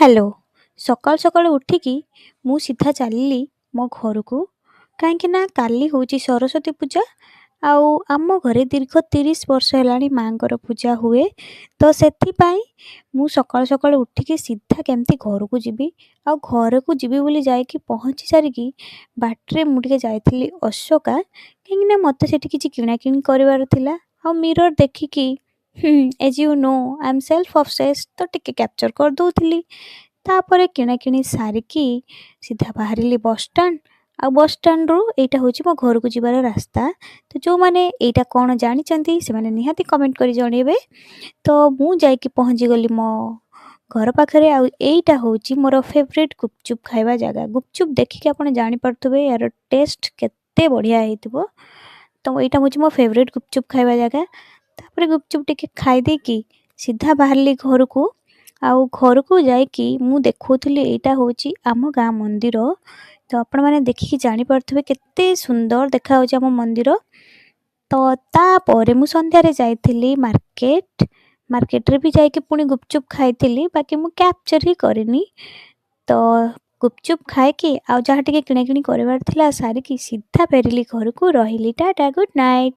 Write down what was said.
Hello. ସକାଳୁ ସକାଳୁ ଉଠିକି ମୁଁ ସିଧା ଚାଲିଲି ମୋ ଘରକୁ। କାହିଁକି ନା କାଲି ହେଉଛି ସରସ୍ୱତୀ ପୂଜା। ଆଉ ଆମ ଘରେ ଦୀର୍ଘ 30 ବର୍ଷ ହେଲାଣି ମାଙ୍କର ପୂଜା ହୁଏ। ତ ସେଥିପାଇଁ ମୁଁ ସକାଳୁ ସକାଳୁ ଉଠିକି ସିଧା କେମିତି ଘରକୁ ଯିବି। ଆଉ ଘରକୁ ଯିବି ବୋଲି ଯାଇକି ପହଞ୍ଚି ସାରିକି ବାଟରେ ମୁଁ ଟିକେ ଯାଇଥିଲି ଅଶୋକା। କାହିଁକିନା ମୋତେ ସେଠି କିଛି କିଣାକିଣି କରିବାର ଥିଲା। ଆଉ ମିରର ଦେଖିକି as you know I am self obsessed, ତ ଟିକେ କ୍ୟାପଚର୍ କରିଦେଉଥିଲି। ତାପରେ କିଣାକିଣି ସାରିକି ସିଧା ବାହାରିଲି ବସ୍‌ଷ୍ଟାଣ୍ଡ। ଆଉ ବସ୍‌ଷ୍ଟାଣ୍ଡରୁ ଏଇଟା ହେଉଛି ମୋ ଘରକୁ ଯିବାର ରାସ୍ତା। ତ ଯେଉଁମାନେ ଏଇଟା କ'ଣ ଜାଣିଛନ୍ତି ସେମାନେ ନିହାତି କମେଣ୍ଟ କରି ଜଣେଇବେ। ତ ମୁଁ ଯାଇକି ପହଞ୍ଚିଗଲି ମୋ ଘର ପାଖରେ। ଆଉ ଏଇଟା ହେଉଛି ମୋର ଫେଭରେଟ୍ ଗୁପଚୁପ୍ ଖାଇବା ଜାଗା। ଗୁପଚୁପ୍ ଦେଖିକି ଆପଣ ଜାଣିପାରୁଥିବେ ୟାର ଟେଷ୍ଟ କେତେ ବଢ଼ିଆ ହେଇଥିବ। ତ ଏଇଟା ହେଉଛି ମୋ ଫେଭରେଟ୍ ଗୁପଚୁପ୍ ଖାଇବା ଜାଗା। ତାପରେ ଗୁପଚୁପ୍ ଟିକେ ଖାଇଦେଇକି ସିଧା ବାହାରିଲି ଘରକୁ। ଆଉ ଘରକୁ ଯାଇକି ମୁଁ ଦେଖାଉଥିଲି ଏଇଟା ହେଉଛି ଆମ ଗାଁ ମନ୍ଦିର। ତ ଆପଣମାନେ ଦେଖିକି ଜାଣିପାରୁଥିବେ କେତେ ସୁନ୍ଦର ଦେଖାହେଉଛି ଆମ ମନ୍ଦିର। ତ ତାପରେ ମୁଁ ସନ୍ଧ୍ୟାରେ ଯାଇଥିଲି ମାର୍କେଟ। ମାର୍କେଟରେ ବି ଯାଇକି ପୁଣି ଗୁପଚୁପ୍ ଖାଇଥିଲି, ବାକି ମୁଁ କ୍ୟାପଚର୍ ହିଁ କରିନି। ତ ଗୁପଚୁପ୍ ଖାଇକି ଆଉ ଯାହା ଟିକେ କିଣାକିଣି କରିବାର ଥିଲା ସାରିକି ସିଧା ଫେରିଲି ଘରକୁ। ରହିଲି ଟାଟା, ଗୁଡ୍ ନାଇଟ୍।